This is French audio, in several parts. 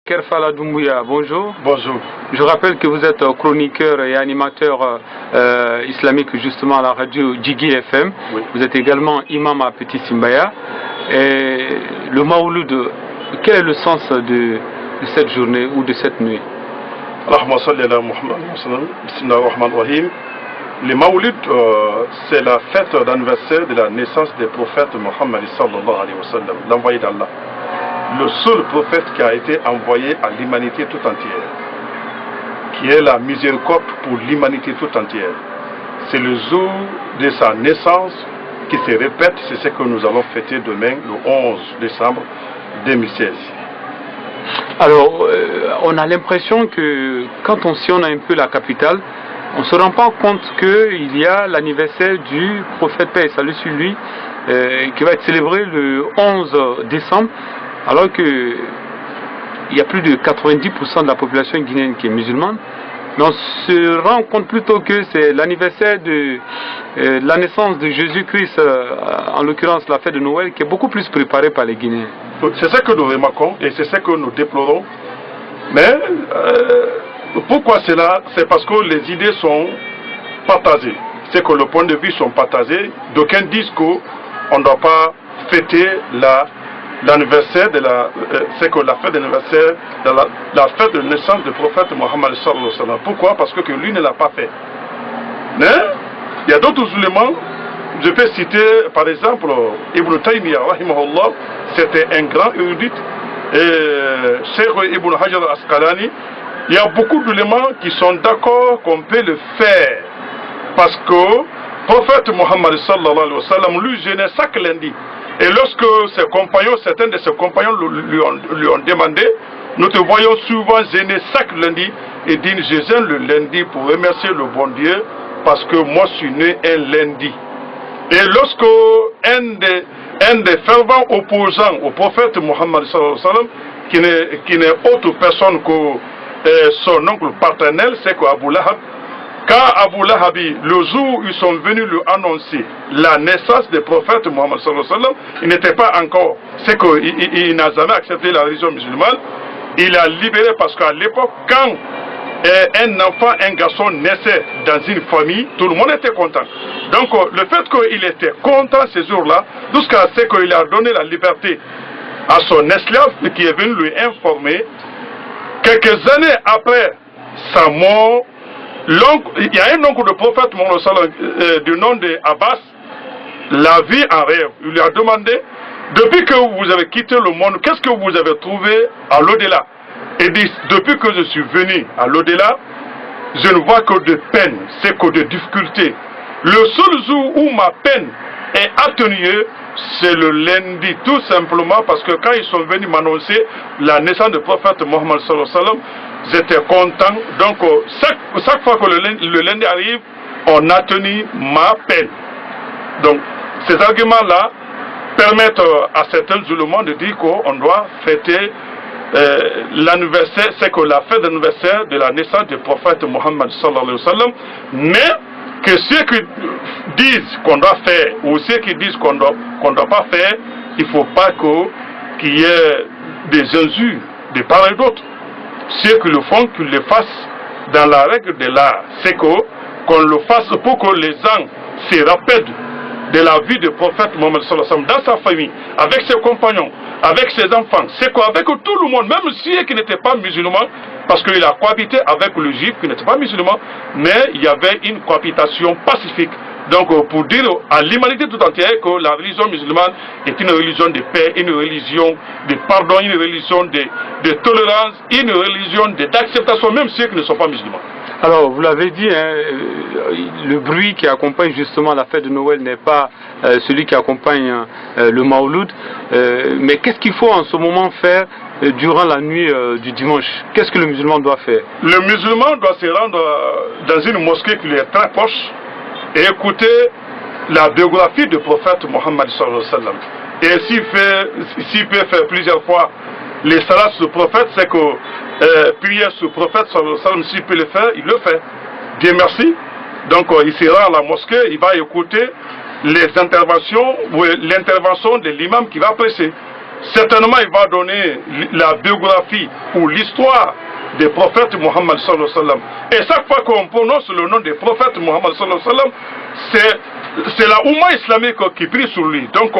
Kerfala Doumbouya, bonjour. Bonjour. Je rappelle que vous êtes chroniqueur et animateur islamique justement à la radio Djigui FM. Oui. Vous êtes également imam à Petit Simbaya. Et le Maouloud, quel est le sens de cette journée ou de cette nuit? Le Maouloud, c'est la fête d'anniversaire de la naissance du prophète Mohammed sallallahu alayhi wa sallam, l'envoyé d'Allah. Le seul prophète qui a été envoyé à l'humanité tout entière, qui est la miséricorde pour l'humanité tout entière. C'est le jour de sa naissance qui se répète, c'est ce que nous allons fêter demain, le 11 décembre 2016. Alors, on a l'impression que quand on sillonne un peu la capitale, on ne se rend pas compte qu'il y a l'anniversaire du prophète paix et salut sur lui, qui va être célébré le 11 décembre, alors qu'il y a plus de 90% de la population guinéenne qui est musulmane. Mais on se rend compte plutôt que c'est l'anniversaire de la naissance de Jésus-Christ, en l'occurrence la fête de Noël, qui est beaucoup plus préparée par les Guinéens. C'est ce que nous remarquons et c'est ce que nous déplorons. Mais pourquoi cela? C'est parce que les idées sont partagées. C'est que le point de vue sont partagés. D'aucuns disent qu'on ne doit pas fêter l'anniversaire de c'est que la fête d'anniversaire, la fête de naissance du prophète Mohammed sallallahu alayhi wa sallam. Pourquoi? Parce que lui ne l'a pas fait. Mais il y a d'autres éléments. Je peux citer par exemple Ibn Taymiyyah rahimahullah, c'était un grand érudit, et Cheikh Ibn Hajar al-Asqalani. Il y a beaucoup d'éléments qui sont d'accord qu'on peut le faire. Parce que le prophète Mohammed sallallahu alayhi wa sallam lui jeûnait chaque lundi. Et lorsque ses compagnons, certains de ses compagnons lui ont demandé, nous te voyons souvent jeûner chaque lundi, et dit je jeûne le lundi pour remercier le bon Dieu parce que moi je suis né un lundi. Et lorsque un des fervents opposants au prophète Mohammed sallallahu alayhi wa sallam, qui n'est autre personne que son oncle paternel, c'est qu'Abu Lahab, quand Abu Lahabi, le jour où ils sont venus lui annoncer la naissance du prophète Mohammed sallallahu alayhi wa sallam, il n'était pas encore, c'est qu'il n'a jamais accepté la religion musulmane. Il a libéré parce qu'à l'époque, quand un enfant, un garçon naissait dans une famille, tout le monde était content. Donc le fait qu'il était content ce jour-là, jusqu'à ce qu'il a donné la liberté à son esclave qui est venu lui informer, quelques années après sa mort, il y a un oncle de prophète du nom d'Abbas, la vie en rêve. Il lui a demandé, depuis que vous avez quitté le monde, qu'est-ce que vous avez trouvé à l'au-delà? Il dit, depuis que je suis venu à l'au-delà, je ne vois que de peine, c'est que de difficultés. Le seul jour où ma peine est atténuée, c'est le lundi, tout simplement parce que quand ils sont venus m'annoncer la naissance du prophète Mohammed sallallahu alayhi wa sallam, j'étais content. Donc chaque fois que le lundi arrive, on a tenu ma peine. Donc ces arguments-là permettent à certains musulmans de dire qu'on doit fêter l'anniversaire, c'est que la fête d'anniversaire de la naissance du prophète Mohammed sallallahu alayhi wa sallam, mais que ceux qui disent qu'on doit faire ou ceux qui disent qu'on doit pas faire, il ne faut pas qu'il y ait des injures de part et d'autre. Ceux qui le font, qu'ils le fassent dans la règle de l'art. C'est qu'on le fasse pour que les gens se rappellent de la vie du prophète Mohammed sallallahu alayhi wa sallam dans sa famille, avec ses compagnons, avec ses enfants. C'est qu'avec tout le monde, même ceux qui n'étaient pas musulmans, parce qu'il a cohabité avec le juif qui n'était pas musulman, mais il y avait une cohabitation pacifique. Donc pour dire à l'humanité tout entière que la religion musulmane est une religion de paix, une religion de pardon, une religion de tolérance, une religion d'acceptation, même ceux qui ne sont pas musulmans. Alors, vous l'avez dit, hein, le bruit qui accompagne justement la fête de Noël n'est pas celui qui accompagne le Maouloud. Mais qu'est-ce qu'il faut en ce moment faire durant la nuit du dimanche? Qu'est-ce que le musulman doit faire? Le musulman doit se rendre dans une mosquée qui lui est très proche et écouter la biographie du prophète Mohammed sallallahu alayhi wa sallam. Et s'il peut faire plusieurs fois les salats sur le prophète, c'est que prier sur le prophète sallallahu alayhi wa sallam, s'il peut le faire, il le fait. Dieu merci. Donc il sera à la mosquée, il va écouter les interventions ou l'intervention de l'imam qui va prêcher. certainement il va donner la biographie ou l'histoire des prophètes Muhammad sallallahu alayhi wa sallam. Et chaque fois qu'on prononce le nom des prophètes Muhammad sallallahu alayhi wa sallam, c'est la Oumma islamique qui prie sur lui. Donc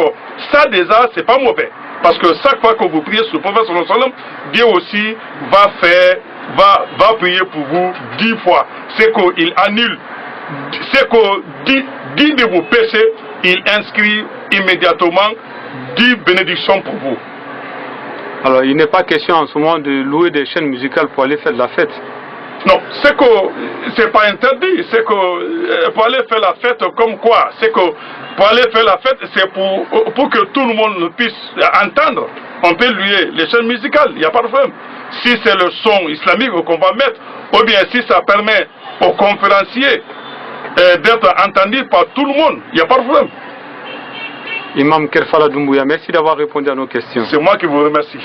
ça déjà, c'est pas mauvais. Parce que chaque fois que vous priez sur le prophète sallallahu alayhi wa sallam, Dieu aussi va prier pour vous 10 fois. C'est qu'il annule, c'est que 10 de vos péchés, il inscrit immédiatement 10 bénédictions pour vous. Alors il n'est pas question en ce moment de louer des chaînes musicales pour aller faire de la fête. Non, c'est que c'est pas interdit, c'est que pour aller faire la fête comme quoi, c'est que pour aller faire la fête, c'est pour que tout le monde puisse entendre. On peut louer les chaînes musicales, il n'y a pas de problème. Si c'est le son islamique qu'on va mettre, ou bien si ça permet aux conférenciers d'être entendus par tout le monde, il n'y a pas de problème. Imam Kerfala Doumbouya, merci d'avoir répondu à nos questions. C'est moi qui vous remercie.